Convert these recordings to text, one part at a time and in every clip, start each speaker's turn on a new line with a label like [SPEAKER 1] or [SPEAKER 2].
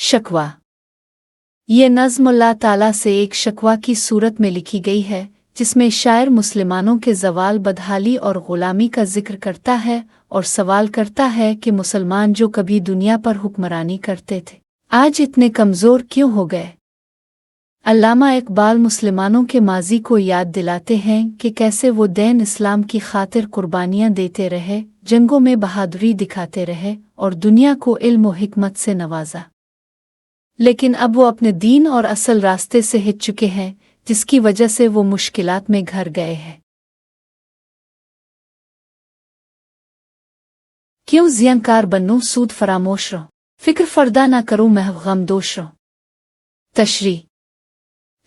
[SPEAKER 1] शकवा। ये नज़्म अल्लाह ताला से एक शकवा की सूरत में लिखी गई है, जिसमें शायर मुसलमानों के ज़वाल, बदहाली और ग़ुलामी का जिक्र करता है और सवाल करता है कि मुसलमान जो कभी दुनिया पर हुक्मरानी करते थे, आज इतने कमज़ोर क्यों हो गए। अल्लामा इकबाल मुसलमानों के माजी को याद दिलाते हैं कि कैसे वो दीन इस्लाम की खातिर कुर्बानियाँ देते रहे, जंगों में बहादुरी दिखाते रहे और दुनिया को इल्म व हिकमत से नवाजा, लेकिन अब वो अपने दीन और असल रास्ते से हिट चुके हैं, जिसकी वजह से वो मुश्किलात में घिर गए हैं। क्यों ज़ियनकार बनूं, सूद फरामोश रहो, फिक्र फरदा ना करूं, महव गमदोश रहो। तशरीह।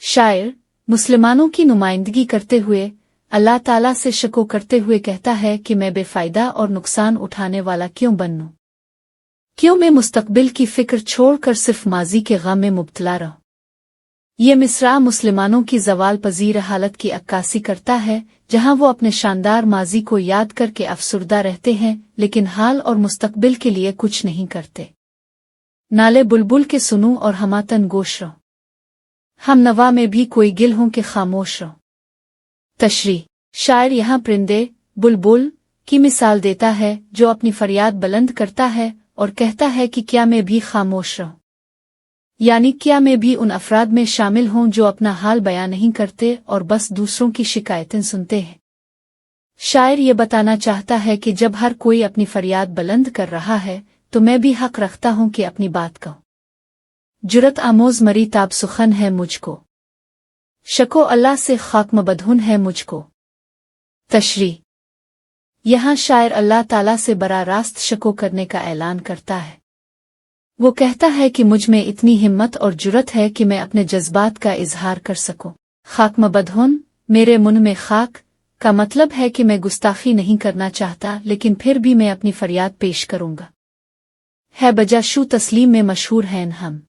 [SPEAKER 1] शायर मुसलमानों की नुमाइंदगी करते हुए अल्लाह ताला से शको करते हुए कहता है कि मैं बेफ़ायदा और नुकसान उठाने वाला क्यों बनूं, क्यों मैं मुस्तकबिल की फ़िक्र छोड़कर सिर्फ माजी के गम में मुब्तला रहूं। ये मिसरा मुसलमानों की ज़वाल पजीर हालत की अक्कासी करता है, जहां वो अपने शानदार माजी को याद करके अफसुर्दा रहते हैं, लेकिन हाल और मुस्तकबिल के लिए कुछ नहीं करते। नाले बुलबुल के सुनूं और हमातन गोश रहो, हम नवा में भी कोई गिल हों के खामोश रहो। तशरीह। शायर यहाँ परिंदे बुलबुल की मिसाल देता है, जो अपनी फरियाद बुलंद करता है और कहता है कि क्या मैं भी खामोश रहूं, यानी क्या मैं भी उन अफराद में शामिल हूं जो अपना हाल बयान नहीं करते और बस दूसरों की शिकायतें सुनते हैं। शायर ये बताना चाहता है कि जब हर कोई अपनी फरियाद बुलंद कर रहा है, तो मैं भी हक रखता हूं कि अपनी बात कहूं। जुरत आमोज मरी ताब सुखन है मुझको, शको अल्लाह से खाक मबधुन है मुझको। तशरीह। यहाँ शायर अल्लाह ताला से बरा रास्त शको करने का ऐलान करता है। वो कहता है कि मुझ में इतनी हिम्मत और जुरत है कि मैं अपने जज्बात का इजहार कर सकूं। खाक मबधुन, मेरे मुन में खाक का मतलब है कि मैं गुस्ताखी नहीं करना चाहता, लेकिन फिर भी मैं अपनी फरियाद पेश करूंगा। है बजाशु तस्लीम में मशहूर हैं हम,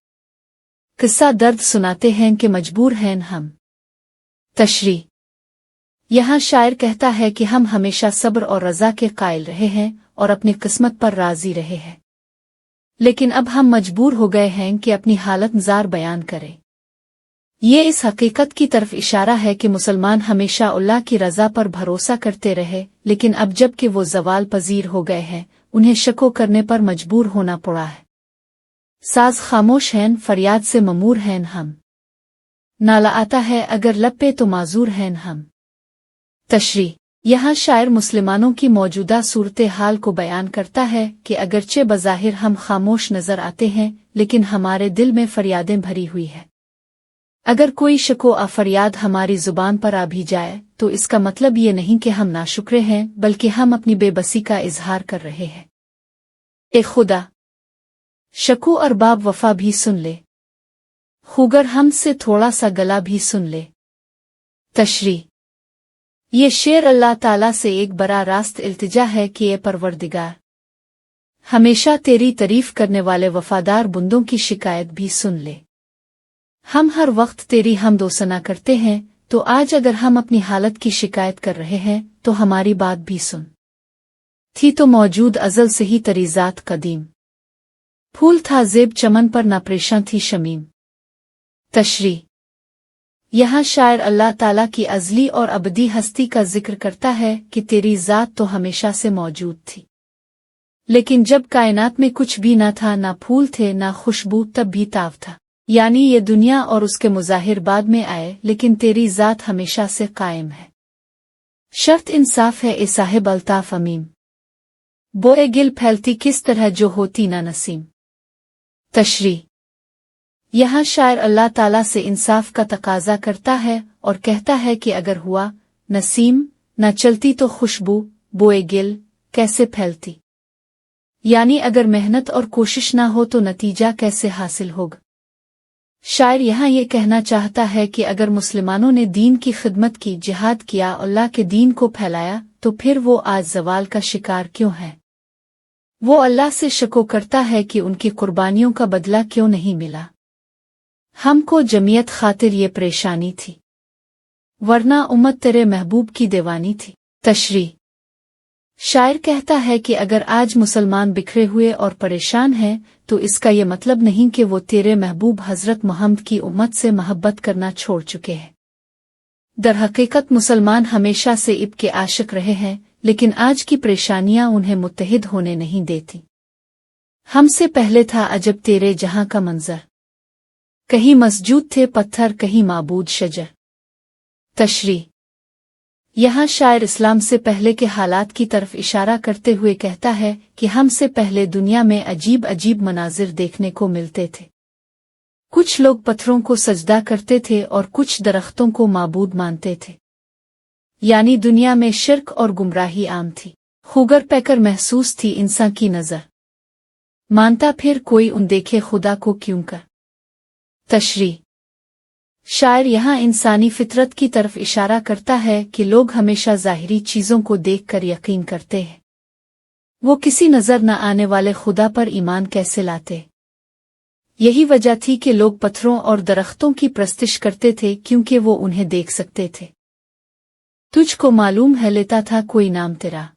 [SPEAKER 1] किस्सा दर्द सुनाते हैं कि मजबूर हैं हम। तशरीह। यहाँ शायर कहता है कि हम हमेशा सब्र और रज़ा के कायल रहे हैं और अपनी किस्मत पर राज़ी रहे हैं, लेकिन अब हम मजबूर हो गए हैं कि अपनी हालत ज़ार बयान करें। ये इस हकीकत की तरफ इशारा है कि मुसलमान हमेशा अल्लाह की रज़ा पर भरोसा करते रहे, लेकिन अब जबकि वो ज़वाल पजीर हो गए हैं, उन्हें शको करने पर मजबूर होना पड़ा है। साज खामोश हैं, फरियाद से ममूर हैं हम, नाला आता है अगर लब पे तो माजूर हैं हम। तशरीह। यहाँ शायर मुसलमानों की मौजूदा सूरत हाल को बयान करता है कि अगरचे बज़ाहिर हम खामोश नजर आते हैं, लेकिन हमारे दिल में फरियादें भरी हुई है। अगर कोई शको आ फरियाद हमारी जुबान पर आ भी जाए, तो इसका मतलब ये नहीं कि हम नाशुक्रे हैं, बल्कि हम अपनी बेबसी का इजहार कर रहे हैं। ए खुदा, शकू अरबाब वफा भी सुन ले, खुगर हमसे थोड़ा सा गला भी सुन ले। तशरीह। ये शेर अल्लाह ताला से एक बड़ा रास्त इल्तिजा है कि ये परवरदिगार, हमेशा तेरी तारीफ करने वाले वफादार बंदों की शिकायत भी सुन ले। हम हर वक्त तेरी हमदो सना करते हैं, तो आज अगर हम अपनी हालत की शिकायत कर रहे हैं, तो हमारी बात भी सुन। थी तो मौजूद अज़ल से ही तेरी ज़ात कदीम, फूल था ज़ेब चमन पर ना परेशान थी शमीम। तशरीह। यहाँ शायर अल्लाह ताला की अज़ली और अबदी हस्ती का जिक्र करता है कि तेरी ज़ात तो हमेशा से मौजूद थी, लेकिन जब कायनात में कुछ भी न था, ना फूल थे ना खुशबू, तब भी ताव था, यानी ये दुनिया और उसके मुज़ाहिर बाद में आए, लेकिन तेरी ज़ात हमेशा से कायम है। शर्त इंसाफ है ए साहिब अल्ताफ अमीम, बोए गिल फैलती किस तरह जो होती ना नसीम। तशरीह। यहाँ शायर अल्लाह ताला से इंसाफ का तकाजा करता है और कहता है कि अगर हुआ नसीम न चलती तो खुशबू बोए गिल कैसे फैलती, यानी अगर मेहनत और कोशिश ना हो तो नतीजा कैसे हासिल होगा। शायर यहाँ ये कहना चाहता है कि अगर मुसलमानों ने दीन की खिदमत की, जिहाद किया, अल्लाह के दीन को फैलाया, तो फिर वो आज ज़वाल का शिकार क्यों है। वो अल्लाह से शको करता है कि उनकी कुर्बानियों का बदला क्यों नहीं मिला। हमको जमीयत खातिर ये परेशानी थी, वरना उम्मत तेरे महबूब की दीवानी थी। तशरीह। शायर कहता है कि अगर आज मुसलमान बिखरे हुए और परेशान हैं, तो इसका ये मतलब नहीं कि वो तेरे महबूब हजरत मोहम्मद की उम्मत से मोहब्बत करना छोड़ चुके हैं। दरहकीकत मुसलमान हमेशा से इब्न के आशिक रहे हैं, लेकिन आज की परेशानियां उन्हें मुत्तहिद होने नहीं देती। हमसे पहले था अजब तेरे जहां का मंजर, कहीं मस्जूद थे पत्थर, कहीं माबूद शजर। तशरीह। यहाँ शायर इस्लाम से पहले के हालात की तरफ इशारा करते हुए कहता है कि हमसे पहले दुनिया में अजीब अजीब मनाजिर देखने को मिलते थे। कुछ लोग पत्थरों को सजदा करते थे और कुछ दरख्तों को माबूद मानते थे, यानी दुनिया में शिर्क और गुमराही आम थी। खुगर पैकर महसूस थी इंसान की नज़र, मानता फिर कोई उन देखे खुदा को क्यों कर। तशरीह। शायर यहाँ इंसानी फितरत की तरफ इशारा करता है कि लोग हमेशा ज़ाहिरी चीज़ों को देखकर यकीन करते हैं, वो किसी नज़र न आने वाले खुदा पर ईमान कैसे लाते। यही वजह थी कि लोग पत्थरों और दरख्तों की प्रस्तिश करते थे, क्योंकि वो उन्हें देख सकते थे। तुझको मालूम है लेता था कोई नाम तेरा,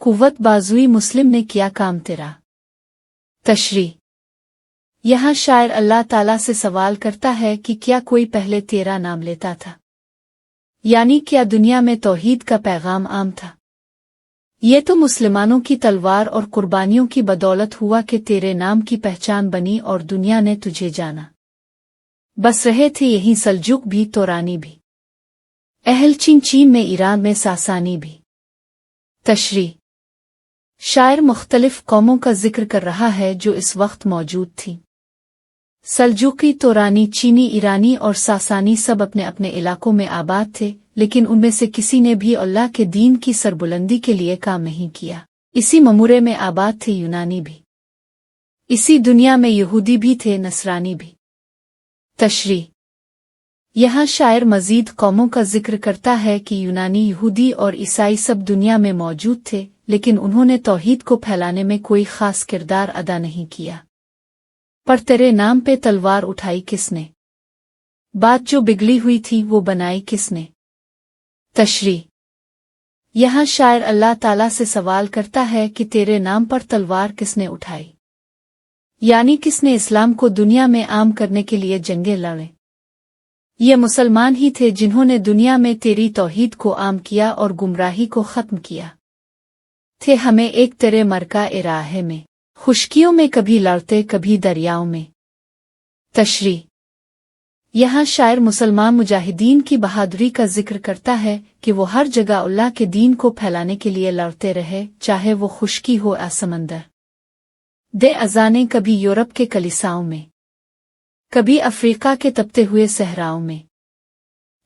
[SPEAKER 1] कुव्वत बाजुई मुस्लिम ने किया काम तेरा। तशरीह। यहाँ शायर अल्लाह ताला से सवाल करता है कि क्या कोई पहले तेरा नाम लेता था, यानी क्या दुनिया में तौहीद का पैगाम आम था। ये तो मुसलमानों की तलवार और कुर्बानियों की बदौलत हुआ कि तेरे नाम की पहचान बनी और दुनिया ने तुझे जाना। बस रहे थे यहीं सल्जुक भी, तोरानी भी, अहल चीन में, ईरान में सासानी भी। तशरीह। शायर मुख्तलिफ कौमों का जिक्र कर रहा है जो इस वक्त मौजूद थी। सल्जुकी, तोरानी, चीनी, ईरानी और सासानी सब अपने अपने इलाकों में आबाद थे, लेकिन उनमें से किसी ने भी अल्लाह के दीन की सरबुलंदी के लिए काम नहीं किया। इसी ममूरे में आबाद थे यूनानी भी, इसी दुनिया में यहूदी भी थे, नसरानी भी। तशरीह। यहाँ शायर मजीद कौमों का जिक्र करता है कि यूनानी, यहूदी और ईसाई सब दुनिया में मौजूद थे, लेकिन उन्होंने तौहीद को फैलाने में कोई खास किरदार अदा नहीं किया। पर तेरे नाम पे तलवार उठाई किसने, बात जो बिगड़ी हुई थी वो बनाई किसने। तशरीह। यहाँ शायर अल्लाह ताला से सवाल करता है कि तेरे नाम पर तलवार किसने उठाई, यानी किसने इस्लाम को दुनिया में आम करने के लिए जंगें लड़े। ये मुसलमान ही थे जिन्होंने दुनिया में तेरी तौहीद को आम किया और गुमराही को खत्म किया। थे हमें एक तेरे मरका इराहे में, खुशकियों में कभी लड़ते कभी दरियाओं में। तशरीह। यहाँ शायर मुसलमान मुजाहिदीन की बहादुरी का जिक्र करता है कि वो हर जगह अल्लाह के दीन को फैलाने के लिए लड़ते रहे, चाहे वो खुशकी हो या समंदर। दे अजाने कभी यूरोप के कलीसाओं में, कभी अफ्रीका के तपते हुए सहराओं में।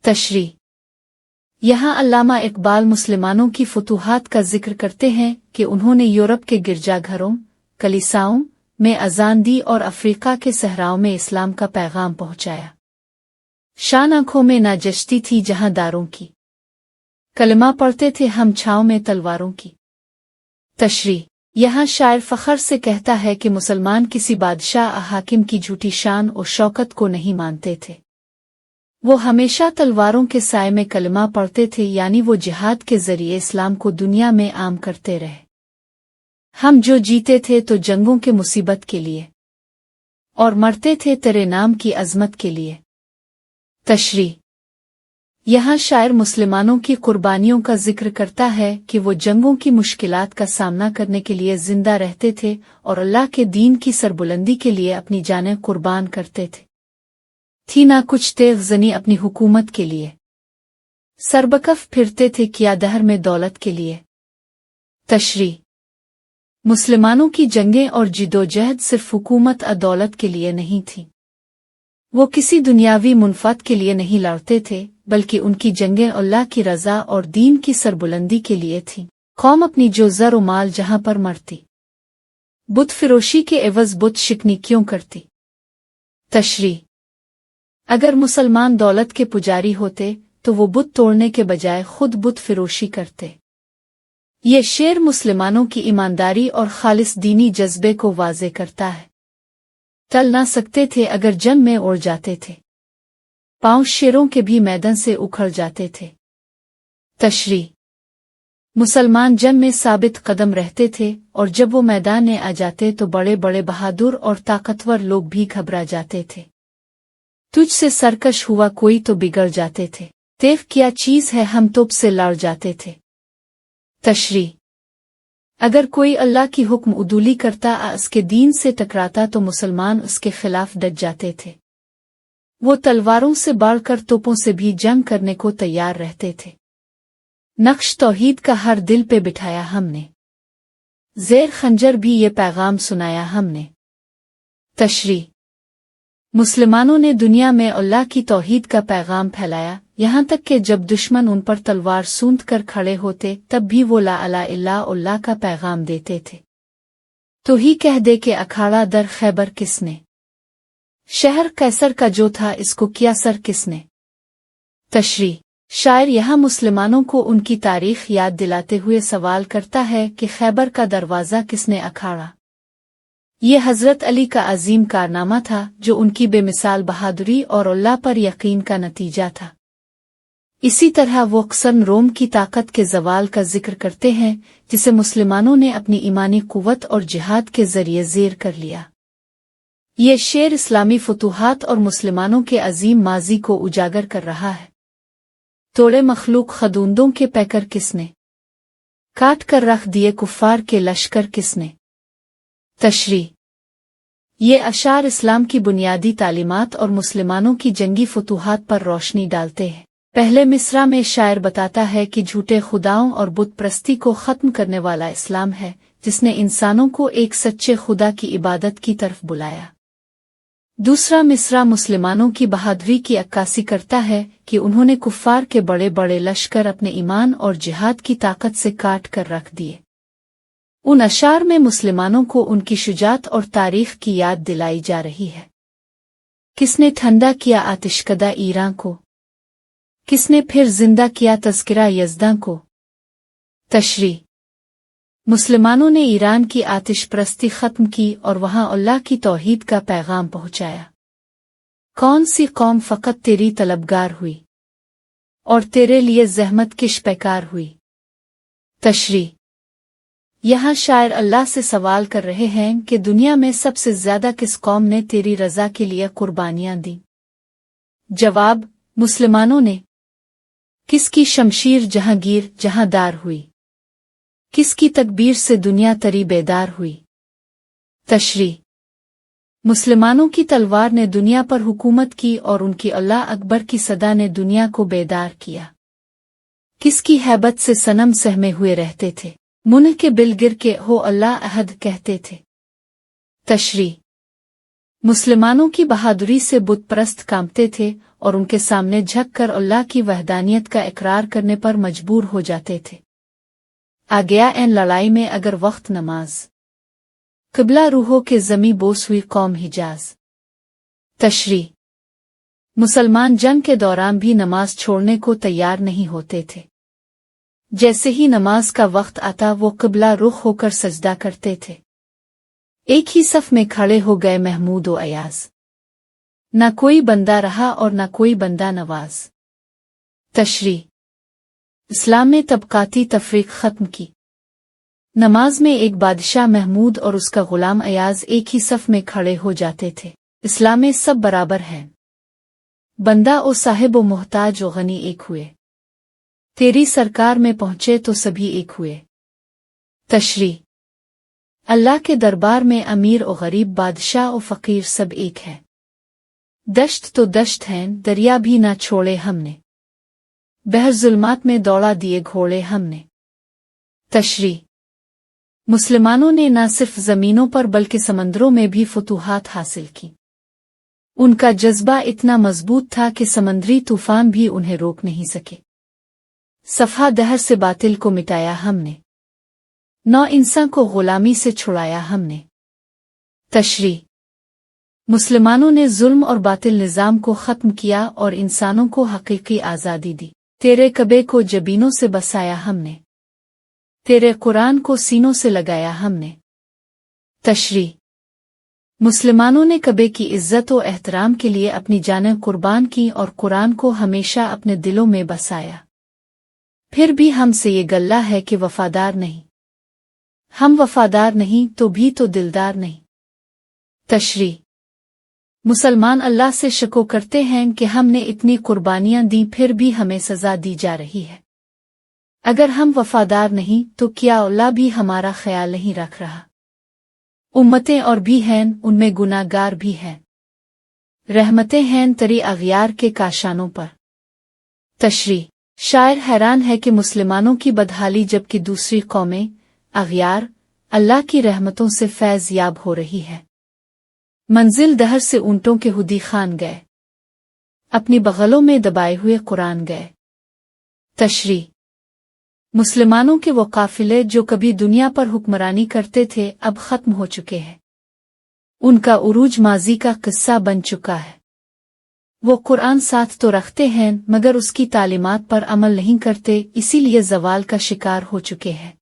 [SPEAKER 1] तशरीह। यहाँ अल्लामा इकबाल मुसलमानों की फतूहात का जिक्र करते हैं कि उन्होंने यूरोप के गिरजाघरों, कलीसाओं में अजान दी और अफ्रीका के सहराओं में इस्लाम का पैगाम पहुंचाया। शान आंखों में नाजश्ती थी जहां दारों की, कलमा पढ़ते थे हम छाँव में तलवारों की। तशरीह। यहाँ शायर फख्र से कहता है कि मुसलमान किसी बादशाह हाकिम की झूठी शान और शौकत को नहीं मानते थे, वो हमेशा तलवारों के साए में कलमा पढ़ते थे, यानी वो जिहाद के जरिए इस्लाम को दुनिया में आम करते रहे। हम जो जीते थे तो जंगों के मुसीबत के लिए, और मरते थे तेरे नाम की अजमत के लिए। तशरीह। यहाँ शायर मुसलमानों की कुर्बानियों का जिक्र करता है कि वो जंगों की मुश्किलात का सामना करने के लिए जिंदा रहते थे और अल्लाह के दीन की सरबुलंदी के लिए अपनी जानें कुर्बान करते थे। थी ना कुछ तेज़नी अपनी हुकूमत के लिए, सरबकफ फिरते थे किया दहर में दौलत के लिए। तशरीह। मुसलमानों की जंगें और जिदोजहद सिर्फ हुकूमत और दौलत के लिए नहीं थी, वो किसी दुनियावी मुनफात के लिए नहीं लड़ते थे, बल्कि उनकी जंगें अल्लाह की रज़ा और दीन की सरबुलंदी के लिए थीं। कौम अपनी जो ज़र व माल जहां पर मरती, बुत फिरोशी के एवज बुत शिकनी क्यों करती। तशरीह। अगर मुसलमान दौलत के पुजारी होते तो वो बुत तोड़ने के बजाय खुद बुत फिरोशी करते। ये शेर मुसलमानों की ईमानदारी और खालिस दीनी जज्बे को वाज़े करता है। टल ना सकते थे अगर जंग में उड़ जाते थे, पांव शेरों के भी मैदान से उखड़ जाते थे। तशरीह। मुसलमान जंग में साबित कदम रहते थे और जब वो मैदान में आ जाते तो बड़े बड़े बहादुर और ताकतवर लोग भी घबरा जाते थे। तुझसे सरकश हुआ कोई तो बिगड़ जाते थे। तेफ क्या चीज है, हम तोप से लड़ जाते थे। तशरी अगर कोई अल्लाह की हुक्म उदूली करता उसके दीन से टकराता तो मुसलमान उसके खिलाफ डट जाते थे। वो तलवारों से बढ़कर तोपों से भी जंग करने को तैयार रहते थे। नक्श तौहीद का हर दिल पे बिठाया हमने, ज़ेर खंजर भी ये पैगाम सुनाया हमने। तशरी मुसलमानों ने दुनिया में अल्लाह की तौहीद का पैगाम फैलाया, यहाँ तक कि जब दुश्मन उन पर तलवार सूंध कर खड़े होते तब भी वो ला इलाहा इल्लल्लाह का पैगाम देते थे। तो ही कह दे कि अखाड़ा दर खैबर किसने, शहर कैसर का जो था इसको किया सर किसने। तशरी शायर यहाँ मुसलमानों को उनकी तारीख याद दिलाते हुए सवाल करता है कि खैबर का दरवाज़ा किसने अखाड़ा। ये हज़रत अली का अजीम कारनामा था जो उनकी बेमिसाल बहादुरी और अल्लाह पर यकीन का नतीजा था। इसी तरह वो अक्सर रोम की ताकत के ज़वाल का जिक्र करते हैं जिसे मुसलमानों ने अपनी ईमानी कुव्वत और जिहाद के ज़रिए ज़ेर कर लिया। ये शेर इस्लामी फतूहात और मुसलमानों के अजीम माजी को उजागर कर रहा है। तोड़े मखलूक खदूंदों के पैकर किसने, काट कर रख दिए कुफ्फार के लश्कर किसने। तशरी ये अशार इस्लाम की बुनियादी तालीमात और मुसलमानों की जंगी फतूहात पर रोशनी डालते हैं। पहले मिसरा में शायर बताता है कि झूठे खुदाओं और बुत प्रस्ती को ख़त्म करने वाला इस्लाम है जिसने इंसानों को एक सच्चे खुदा की इबादत की तरफ बुलाया। दूसरा मिसरा मुसलमानों की बहादुरी की अक्कासी करता है कि उन्होंने कुफ्फार के बड़े बड़े लश्कर अपने ईमान और जिहाद की ताकत से काट कर रख दिए। उन अशार में मुसलमानों को उनकी शुजात और तारीख की याद दिलाई जा रही है। किसने ठंडा किया आतिशकदा ईरान को, किसने फिर जिंदा किया तज़किरा यज़दां को। तशरी मुसलमानों ने ईरान की आतिश परस्ती ख़त्म की और वहाँ अल्लाह की तौहीद का पैगाम पहुँचाया। कौन सी कौम फ़कत तेरी तलबगार हुई और तेरे लिए ज़हमत किश पैकार हुई। तशरी यहाँ शायर अल्लाह से सवाल कर रहे हैं कि दुनिया में सबसे ज़्यादा किस कौम ने तेरी रज़ा के लिए कुर्बानियाँ दी। जवाब मुसलमानों ने। किसकी शमशीर जहांगीर जहांदार हुई, किसकी तकबीर से दुनिया तरी बेदार हुई। तशरी मुसलमानों की तलवार ने दुनिया पर हुकूमत की और उनकी अल्लाह अकबर की सदा ने दुनिया को बेदार किया। किसकी हैबत से सनम सहमे हुए रहते थे, मुन्ह के बिल गिर के हो अल्लाह अहद कहते थे। तशरी मुसलमानों की बहादुरी से बुत परस्त कांपते थे और उनके सामने झक कर अल्लाह की वहदानियत का इकरार करने पर मजबूर हो जाते थे। आ गया एन लड़ाई में अगर वक्त नमाज, क़िबला रूहों के ज़मी बोस हुई कौम हिजाज। तशरी मुसलमान जंग के दौरान भी नमाज छोड़ने को तैयार नहीं होते थे। जैसे ही नमाज का वक्त आता वो क़िबला रुख होकर सजदा करते थे। एक ही सफ में खड़े हो गए महमूद व अयाज, न कोई बंदा रहा और न कोई बंदा नवाज। तशरी इस्लाम ने तबकाती तफरीक ख़त्म की। नमाज में एक बादशाह महमूद और उसका गुलाम अयाज एक ही सफ में खड़े हो जाते थे। इस्लाम में सब बराबर हैं, बंदा और साहिब व मोहताज व गनी एक हुए। तेरी सरकार में पहुँचे तो सभी एक हुए। तशरी अल्लाह के दरबार में अमीर और गरीब, बादशाह और फ़कीर सब एक है। दश्त तो दश्त हैं, दरिया भी ना छोड़े हमने, बहर जुल्मात में दौड़ा दिए घोड़े हमने। तशरी मुसलमानों ने न सिर्फ ज़मीनों पर बल्कि समंदरों में भी फतूहात हासिल की। उनका जज्बा इतना मजबूत था कि समंदरी तूफान भी उन्हें रोक नहीं सके। सफ़ा दहर से बातिल को मिटाया हमने, नौ इंसान को गुलामी से छुड़ाया हमने। तशरी मुसलमानों ने जुल्म और बातिल निज़ाम को ख़त्म किया और इंसानों को हकीकी आज़ादी दी। तेरे कबे को जबीनों से बसाया हमने, तेरे कुरान को सीनों से लगाया हमने। तशरी मुसलमानों ने कबे की इज्जत और एहतराम के लिए अपनी जानें कुर्बान की और कुरान को हमेशा अपने दिलों में बसाया। फिर भी हमसे ये गल्ला है कि वफादार नहीं। हम वफादार नहीं तो भी तो दिलदार नहीं। तशरी मुसलमान अल्लाह से शको करते हैं कि हमने इतनी कुर्बानियां दी फिर भी हमें सजा दी जा रही है। अगर हम वफादार नहीं तो क्या अल्लाह भी हमारा ख्याल नहीं रख रहा? उम्मतें और भी हैं, उनमें गुनाहगार भी हैं। रहमतें हैं तरी अगयार के काशानों पर। तशरी शायर हैरान है कि मुसलमानों की बदहाली जबकि दूसरी कौमें अगयार अल्लाह की रहमतों से फैज़ याब हो रही है। मंजिल दहर से ऊँटों के हुदी खान गए, अपनी बगलों में दबाए हुए कुरान गए। तशरी मुसलमानों के वो काफिले जो कभी दुनिया पर हुक्मरानी करते थे अब खत्म हो चुके हैं। उनका उरूज माजी का किस्सा बन चुका है। वो कुरान साथ तो रखते हैं मगर उसकी तालीमात पर अमल नहीं करते, इसीलिए जवाल का शिकार हो चुके हैं।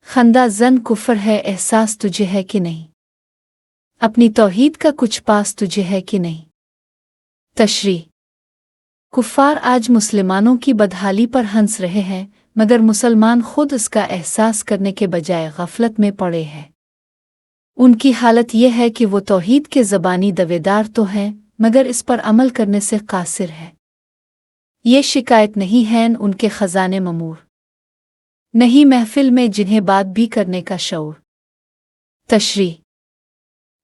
[SPEAKER 1] खंदा जन कुफर है, एहसास तुझे है कि नहीं? अपनी तौहीद का कुछ पास तुझे है कि नहीं? तशरी कुफ्फार आज मुसलमानों की बदहाली पर हंस रहे हैं मगर मुसलमान खुद इसका एहसास करने के बजाय गफलत में पड़े हैं। उनकी हालत यह है कि वो तौहीद के ज़बानी दवेदार तो हैं मगर इस पर अमल करने से कासिर है। ये शिकायत नहीं है उनके खजाने ममूर, नहीं महफिल में जिन्हें बात भी करने का शऊर। तशरी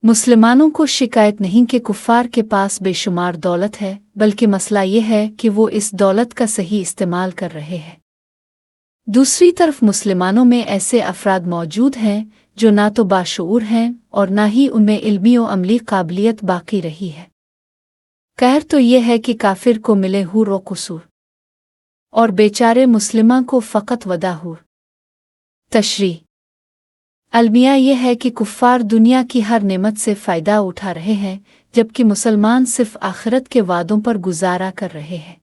[SPEAKER 1] मुसलमानों को शिकायत नहीं कि कुफ्फार के पास बेशुमार दौलत है, बल्कि मसला ये है कि वो इस दौलत का सही इस्तेमाल कर रहे हैं। दूसरी तरफ मुसलमानों में ऐसे अफराद मौजूद हैं जो ना तो बाशऊर हैं और ना ही उनमें इल्मी और अमली काबिलियत बाकी रही है। कहर तो ये है कि काफिर को मिले हुर और कुसूर और बेचारे मुस्लिमा को फ़कत वदाहूर। तशरी अलमिया यह है कि कुफ्फार दुनिया की हर नेमत से फ़ायदा उठा रहे हैं जबकि मुसलमान सिर्फ आखिरत के वादों पर गुजारा कर रहे हैं।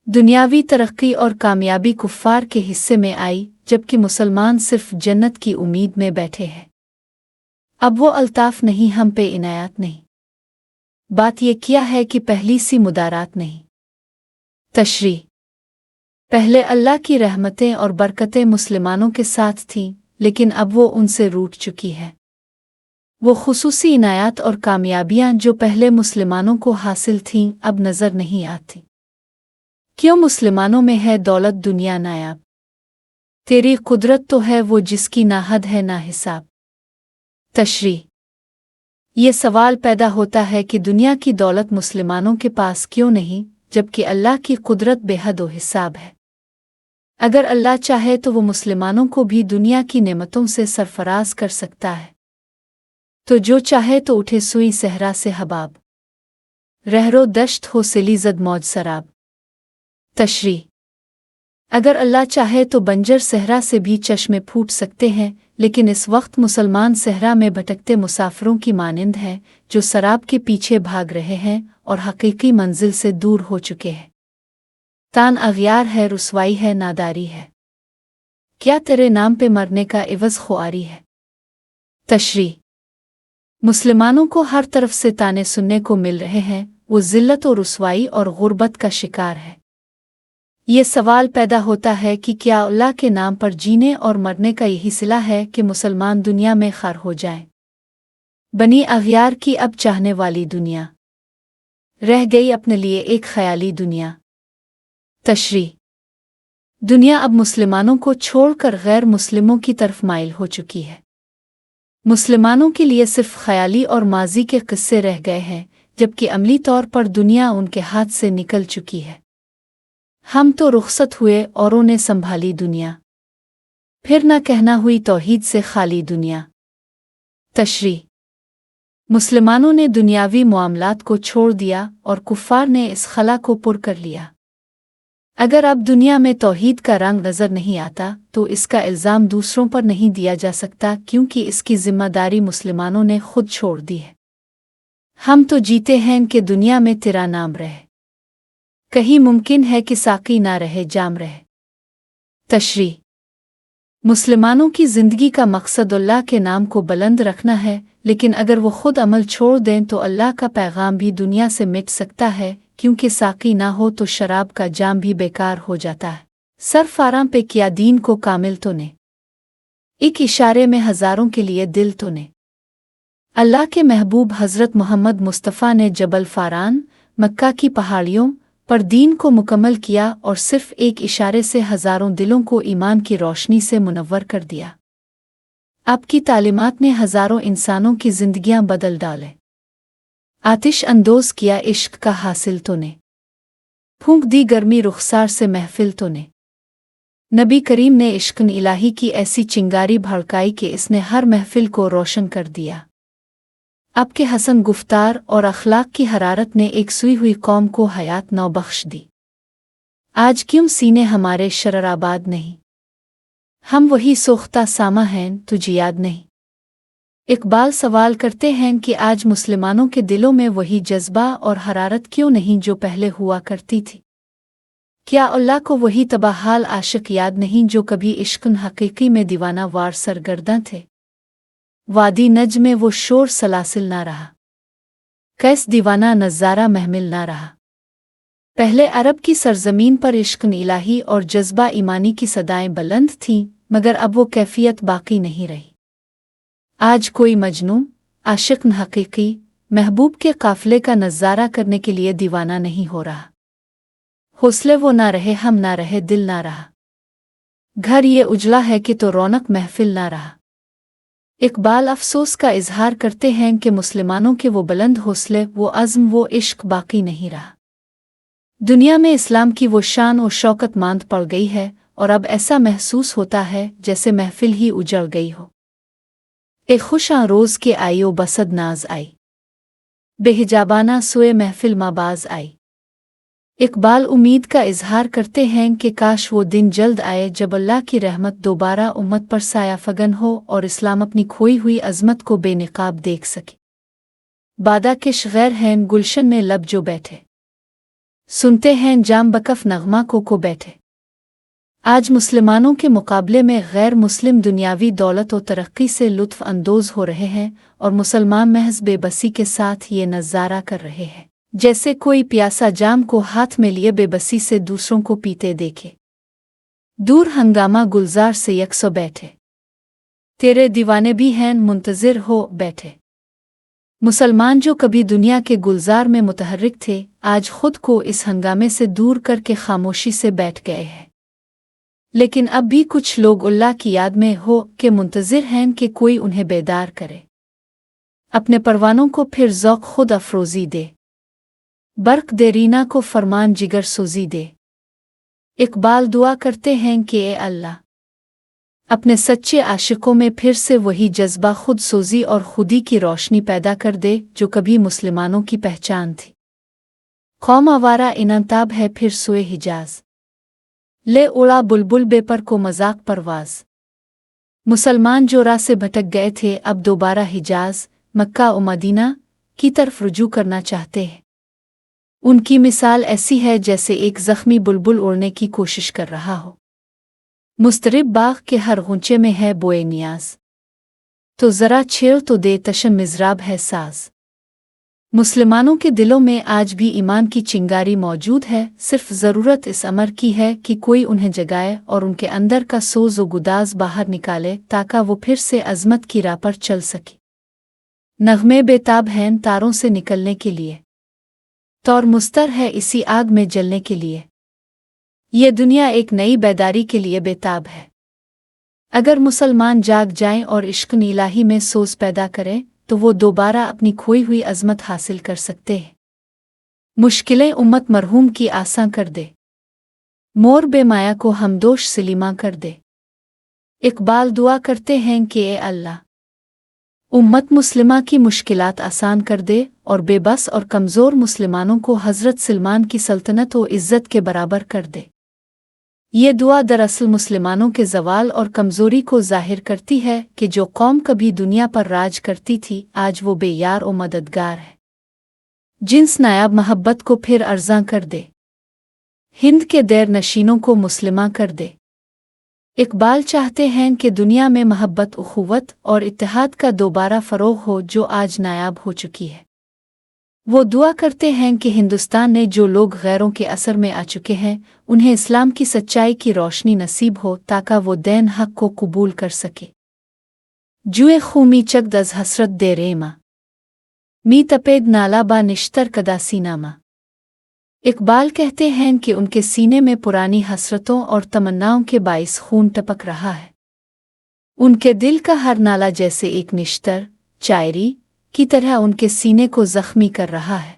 [SPEAKER 1] दुनियावी तरक्की और कामयाबी कुफ्फार के हिस्से में आई जबकि मुसलमान सिर्फ जन्नत की उम्मीद में बैठे हैं। अब वो अल्ताफ नहीं, हम पे इनायत नहीं। बात ये क्या है कि पहली सी मुदारात नहीं। तशरी पहले अल्लाह की रहमतें और बरकतें मुसलमानों के साथ थीं लेकिन अब वो उनसे रूठ चुकी है। वो खुसूसी इनायत और कामयाबियां जो पहले मुसलमानों को हासिल थीं अब नज़र नहीं आती। क्यों मुसलमानों में है दौलत दुनिया नायाब? तेरी कुदरत तो है वो जिसकी ना हद है ना हिसाब। तशरी ये सवाल पैदा होता है कि दुनिया की दौलत मुसलमानों के पास क्यों नहीं जबकि अल्लाह की कुदरत बेहद व हिसाब है। अगर अल्लाह चाहे तो वो मुसलमानों को भी दुनिया की नेमतों से सरफराज कर सकता है। तो जो चाहे तो उठे सुई सहरा से हबाब, रहरो दश्त हो सिली जद मौज सराब। तशरी अगर अल्लाह चाहे तो बंजर सहरा से भी चश्मे फूट सकते हैं, लेकिन इस वक्त मुसलमान सहरा में भटकते मुसाफिरों की मानिंद हैं जो शराब के पीछे भाग रहे हैं और हकीकी मंजिल से दूर हो चुके हैं। तान अगयार है, रुसवाई है, नादारी है, क्या तेरे नाम पे मरने का इवज़ ख्वारी है। तशरी मुसलमानों को हर तरफ से ताने सुनने को मिल रहे हैं, वो ज़िल्लत और रुसवाई और गुर्बत का शिकार है। ये सवाल पैदा होता है कि क्या अल्लाह के नाम पर जीने और मरने का यही सिला है कि मुसलमान दुनिया में खार हो जाएं। बनी अगयार की अब चाहने वाली दुनिया रह गई अपने लिए एक ख्याली दुनिया। तशरी दुनिया अब मुसलमानों को छोड़कर गैर मुस्लिमों की तरफ माइल हो चुकी है। मुसलमानों के लिए सिर्फ ख्याली और माजी के किस्से रह गए हैं जबकि अमली तौर पर दुनिया उनके हाथ से निकल चुकी है। हम तो रुखसत हुए, औरों ने संभाली दुनिया, फिर न कहना हुई तौहीद से खाली दुनिया। तशरी मुसलमानों ने दुनियावी मामलात को छोड़ दिया और कुफ्फार ने इस खला को पुर कर लिया। अगर अब दुनिया में तौहीद का रंग नज़र नहीं आता तो इसका इल्ज़ाम दूसरों पर नहीं दिया जा सकता क्योंकि इसकी जिम्मेदारी मुसलमानों ने खुद छोड़ दी है। हम तो जीते हैं कि दुनिया में तेरा नाम रहे, कहीं मुमकिन है कि साकी ना रहे जाम रहे। तशरी मुसलमानों की ज़िंदगी का मकसद अल्लाह के नाम को बुलंद रखना है, लेकिन अगर वो खुद अमल छोड़ दें तो अल्लाह का पैगाम भी दुनिया से मिट सकता है क्योंकि साकी ना हो तो शराब का जाम भी बेकार हो जाता है। सर फारां पे किया दीन को कामिल तूने, एक इशारे में हजारों के लिए दिल तूने। अल्लाह के महबूब हज़रत मोहम्मद मुस्तफ़ा ने जबल फारान, मक्का की पहाड़ियों पर दीन को मुकम्मल किया और सिर्फ एक इशारे से हजारों दिलों को ईमान की रोशनी से मुनव्वर कर दिया। आपकी तालीमात ने हजारों इंसानों की जिंदगियां बदल डाले। आतिश अंदोज किया इश्क का हासिल तूने, फूंक दी गर्मी रुखसार से महफिल तूने। नबी करीम ने इश्क इलाही की ऐसी चिंगारी भड़काई कि इसने हर महफिल को रोशन कर दिया। आपके हसन गुफ्तार और अखलाक की हरारत ने एक सूई हुई कौम को हयात नौ बख्श दी। आज क्यों सीने हमारे शरराबाद नहीं, हम वही सोख्ता सामा हैं तुझे याद नहीं। इकबाल सवाल करते हैं कि आज मुसलमानों के दिलों में वही जज्बा और हरारत क्यों नहीं जो पहले हुआ करती थी। क्या अल्लाह को वही तबाहाल आशिक याद नहीं जो कभी इश्क़ हकीकी में दीवाना वार सरगर्दा थे। वादी नज में वो शोर सलासिल ना रहा, कैस दीवाना नज़ारा महमिल ना रहा। पहले अरब की सरजमीन पर इश्क़ इलाही और जज्बा ईमानी की सदाएं बुलंद थीं, मगर अब वो कैफियत बाकी नहीं रही। आज कोई मजनू आशिक हकीकी महबूब के काफिले का नज़ारा करने के लिए दीवाना नहीं हो रहा। हौसले वो ना रहे, हम ना रहे, दिल ना रहा। घर ये उजला है कि तो रौनक महफिल ना रहा। इकबाल अफसोस का इजहार करते हैं कि मुसलमानों के वो बुलंद हौसले, वो अज़्म, वो इश्क बाकी नहीं रहा। दुनिया में इस्लाम की वो शान और शौकत मांद पड़ गई है और अब ऐसा महसूस होता है जैसे महफिल ही उजड़ गई हो। ए खुशां रोज़ के आयो बसद नाज आई, बेहिजाबाना सोए महफिल माबाज आई। इकबाल उम्मीद का इजहार करते हैं कि काश वो दिन जल्द आए जब अल्लाह की रहमत दोबारा उम्मत पर साया फगन हो और इस्लाम अपनी खोई हुई अजमत को बेनिकाब देख सके। बादा किश गैर हैं गुलशन में लब जो बैठे, सुनते हैं जाम बकफ नगमा को बैठे। आज मुसलमानों के मुकाबले में गैर मुस्लिम दुनियावी दौलत और तरक्की से लुत्फ़ अंदोज हो रहे हैं और मुसलमान महज बेबसी के साथ ये नज़ारा कर रहे हैं जैसे कोई प्यासा जाम को हाथ में लिए बेबसी से दूसरों को पीते देखे। दूर हंगामा गुलजार से यकसो बैठे, तेरे दीवाने भी हैं मुंतज़िर हो बैठे। मुसलमान जो कभी दुनिया के गुलजार में मुतहर्रिक थे, आज खुद को इस हंगामे से दूर करके खामोशी से बैठ गए हैं। लेकिन अब भी कुछ लोग अल्लाह की याद में हो के मुंतज़िर हैं कि कोई उन्हें बेदार करे, अपने परवानों को फिर ज़ौक़ खुद अफरोज़ी दे, बर्क दे रीना को फरमान जिगर सोजी दे। इकबाल दुआ करते हैं कि ए अल्लाह, अपने सच्चे आशिकों में फिर से वही जज्बा खुद सोजी और खुदी की रोशनी पैदा कर दे जो कभी मुसलमानों की पहचान थी। कौम आवारा इनताब है फिर सोए हिजाज, ले उड़ा बुलबुल बेपर को मजाक परवाज। मुसलमान जो राह से भटक गए थे अब दोबारा हिजाज, मक्का और मदीना की तरफ रुजू करना चाहते हैं। उनकी मिसाल ऐसी है जैसे एक जख्मी बुलबुल उड़ने की कोशिश कर रहा हो। मुस्तरिब बाग के हर गूंचे में है बोए नियाज, तो ज़रा छेड़ तो दे तशन मिज़राब है साज। मुसलमानों के दिलों में आज भी ईमान की चिंगारी मौजूद है, सिर्फ ज़रूरत इस अमर की है कि कोई उन्हें जगाए और उनके अंदर का सोज व गुदाज बाहर निकाले ताकि वो फिर से अज़मत की राह पर चल सके। नग़मे बेताब हैं तारों से निकलने के लिए, तौर मुस्तर है इसी आग में जलने के लिए। ये दुनिया एक नई बेदारी के लिए बेताब है। अगर मुसलमान जाग जाएं और इश्क़ इलाही में सोज पैदा करें तो वो दोबारा अपनी खोई हुई अज़मत हासिल कर सकते हैं। मुश्किलें उम्मत मरहूम की आसान कर दे, मोर बेमाया को हमदोश सलीमा कर दे। इकबाल दुआ करते हैं कि ए अल्लाह, उम्मत मुस्लिमा की मुश्किलात आसान कर दे और बेबस और कमज़ोर मुसलमानों को हज़रत सलमान की सल्तनत व इज़्ज़त के बराबर कर दे। ये दुआ दरअसल मुसलमानों के ज़वाल और कमज़ोरी को ज़ाहिर करती है कि जो कौम कभी दुनिया पर राज करती थी आज वो बेयार और मददगार है। जिन्स नायाब महब्बत को फिर अर्ज़ां कर दे, हिंद के देर नशीनों को मुस्लिमा कर दे। इकबाल चाहते हैं कि दुनिया में महब्बत, उख़ुवत और इत्तेहाद का दोबारा फ़रोग़ हो जो आज नायाब हो चुकी है। वो दुआ करते हैं कि हिंदुस्तान में जो लोग गैरों के असर में आ चुके हैं उन्हें इस्लाम की सच्चाई की रोशनी नसीब हो ताकि वो दैन हक को कबूल कर सके। जुए खूमी चकदज हसरत दे रेमा मी तपेद नाला बा निश्तर कदा सीनामा। इकबाल कहते हैं कि उनके सीने में पुरानी हसरतों और तमन्नाओं के बाइस खून टपक रहा है। उनके दिल का हर नाला जैसे एक निश्तर शायरी की तरह उनके सीने को जख्मी कर रहा है।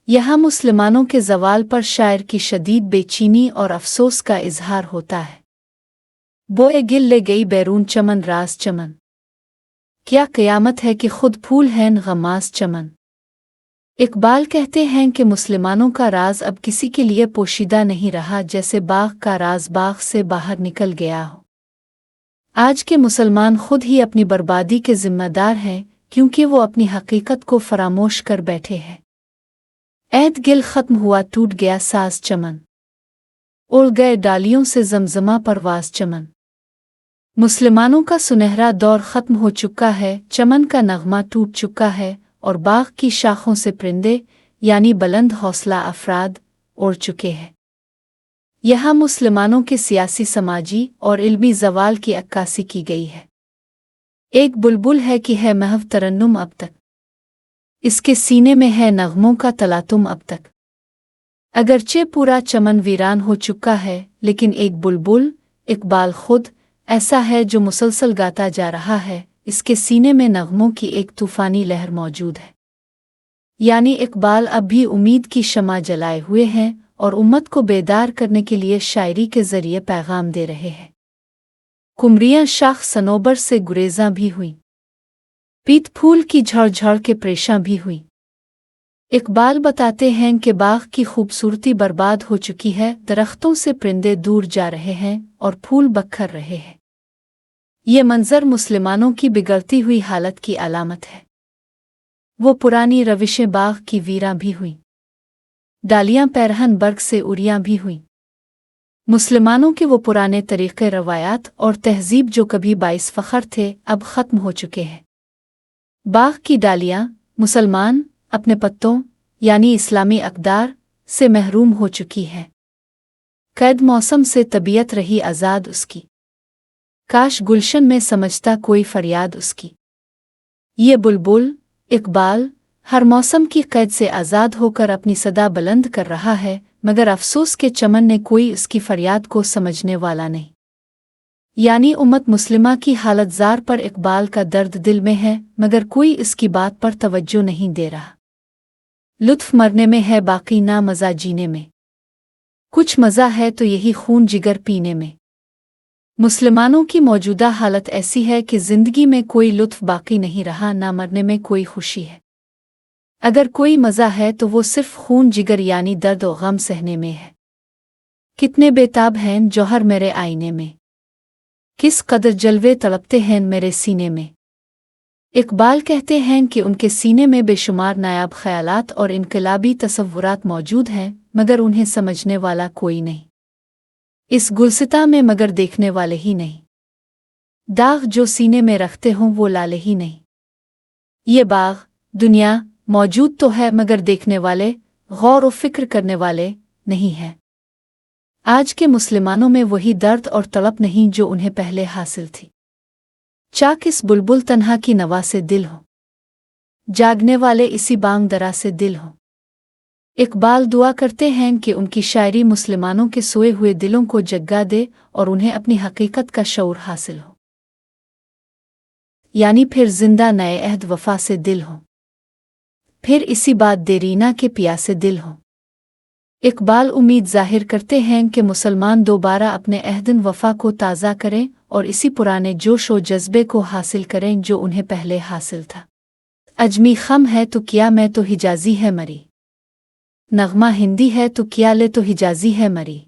[SPEAKER 1] यहाँ मुसलमानों के ज़वाल पर शायर की शदीद बेचैनी और अफसोस का इजहार होता है। बोए गिल ले गई बैरून चमन रास चमन, क्या क़यामत है कि खुद फूल हैं गमास चमन। इकबाल कहते हैं कि मुसलमानों का राज अब किसी के लिए पोशीदा नहीं रहा, जैसे बाग का राज बाग से बाहर निकल गया हो। आज के मुसलमान खुद ही अपनी बर्बादी के जिम्मेदार हैं, क्योंकि वो अपनी हकीकत को फरामोश कर बैठे हैं। ऐद गिल ख़त्म हुआ टूट गया साज चमन, उड़ गए डालियों से जमजमा परवास चमन। मुसलमानों का सुनहरा दौर ख़त्म हो चुका है, चमन का नगमा टूट चुका है और बाग की शाखों से परिंदे यानी बुलंद हौसला अफराद उड़ चुके हैं। यहाँ मुसलमानों के सियासी समाजी और इल्मी ज़वाल की अक्कासी की गई है। एक बुलबुल है कि है महव तरन्नुम अब तक, इसके सीने में है नगमों का तलातुम अब तक। अगरचे पूरा चमन वीरान हो चुका है, लेकिन एक बुलबुल इकबाल खुद ऐसा है जो मुसलसल गाता जा रहा है, इसके सीने में नगमों की एक तूफ़ानी लहर मौजूद है। यानी इकबाल अब भी उम्मीद की शमा जलाए हुए हैं और उम्मत को बेदार करने के लिए शायरी के ज़रिए पैगाम दे रहे हैं। कुमरियाँ शाख सनोबर से गुरेज़ां भी हुई, पीत फूल की झड़ के परेशान भी हुई। इकबाल बताते हैं कि बाग की खूबसूरती बर्बाद हो चुकी है, दरख्तों से परिंदे दूर जा रहे हैं और फूल बखर रहे हैं। ये मंजर मुसलमानों की बिगड़ती हुई हालत की अलामत है। वो पुरानी रविशें बाग की वीरां भी हुई, डालियां पैरहन बर्ग से उड़ियां भी हुई। मुसलमानों के वो पुराने तरीक़े रवायात और तहज़ीब जो कभी बाइस फ़ख्र थे अब ख़त्म हो चुके हैं। बाग की डालियां मुसलमान अपने पत्तों यानी इस्लामी अक़दार से महरूम हो चुकी है। कैद मौसम से तबीयत रही आज़ाद उसकी, काश गुलशन में समझता कोई फरियाद उसकी। ये बुलबुल इकबाल हर मौसम की कैद से आज़ाद होकर अपनी सदा बुलंद कर रहा है, मगर अफसोस के चमन ने कोई उसकी फरियाद को समझने वाला नहीं। यानी उम्मत मुस्लिमा की हालत ज़ार पर इकबाल का दर्द दिल में है, मगर कोई इसकी बात पर तवज्जो नहीं दे रहा। लुत्फ़ मरने में है, बाकी ना मज़ा जीने में, कुछ मज़ा है तो यही खून जिगर पीने में। मुसलमानों की मौजूदा हालत ऐसी है कि ज़िंदगी में कोई लुत्फ़ बाकी नहीं रहा, ना मरने में कोई खुशी है। अगर कोई मज़ा है तो वो सिर्फ खून जिगर यानी दर्द और गम सहने में है। कितने बेताब हैं जौहर मेरे आईने में, किस कदर जलवे तड़पते हैं मेरे सीने में। इकबाल कहते हैं कि उनके सीने में बेशुमार नायाब ख़यालात और इनकलाबी तसव्वुरात मौजूद हैं, मगर उन्हें समझने वाला कोई नहीं इस गुलसिता में, मगर देखने वाले ही नहीं। दाग जो सीने में रखते हों वो लाले ही नहीं। ये बाग दुनिया मौजूद तो है, मगर देखने वाले गौर और फिक्र करने वाले नहीं हैं। आज के मुसलमानों में वही दर्द और तड़प नहीं जो उन्हें पहले हासिल थी। चाक इस बुलबुल तन्हा की नवा से दिल हो, जागने वाले इसी बांग दरा से दिल हो। इकबाल दुआ करते हैं कि उनकी शायरी मुसलमानों के सोए हुए दिलों को जगा दे और उन्हें अपनी हकीकत का शऊर हासिल हो, यानी फिर जिंदा नए अहद वफा से दिल हो, फिर इसी बात देरीना के प्यासे दिल हो। इकबाल उम्मीद जाहिर करते हैं कि मुसलमान दोबारा अपने अहदन वफा को ताज़ा करें और इसी पुराने जोश और जज्बे को हासिल करें जो उन्हें पहले हासिल था। अजमी खम है तो क्या मैं तो हिजाजी है मरी, नगमा हिंदी है तो क्या ले तो हिजाजी है मरी।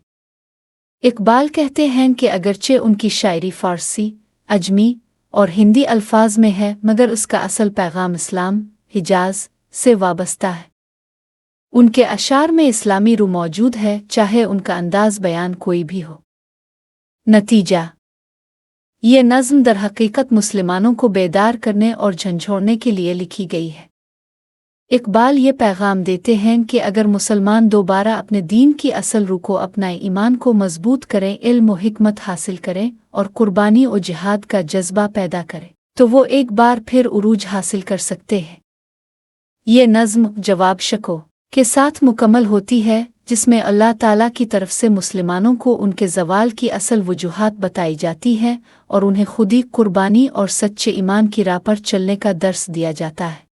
[SPEAKER 1] इकबाल कहते हैं कि अगरचे उनकी शायरी फ़ारसी, अजमी और हिंदी अल्फाज में है, मगर उसका असल पैगाम इस्लाम हिजाज से वाबस्ता है। उनके अशार में इस्लामी रूह मौजूद है, चाहे उनका अंदाज बयान कोई भी हो। नतीजा ये नज़्म दर हकीकत मुसलमानों को बेदार करने और झंझोड़ने के लिए लिखी गई है। اقبال یہ پیغام دیتے ہیں کہ اگر مسلمان دوبارہ اپنے دین کی اصل روح کو اپنائیں، ایمان کو مضبوط کریں، علم و حکمت حاصل کریں اور قربانی و جہاد کا جذبہ پیدا کریں تو وہ ایک بار پھر عروج حاصل کر سکتے ہیں۔ یہ نظم جواب شکو کے ساتھ مکمل ہوتی ہے، جس میں اللہ تعالیٰ کی طرف سے مسلمانوں کو ان کے زوال کی اصل وجوہات بتائی جاتی ہیں اور انہیں خودی قربانی اور سچے ایمان کی راہ پر چلنے کا درس دیا جاتا ہے۔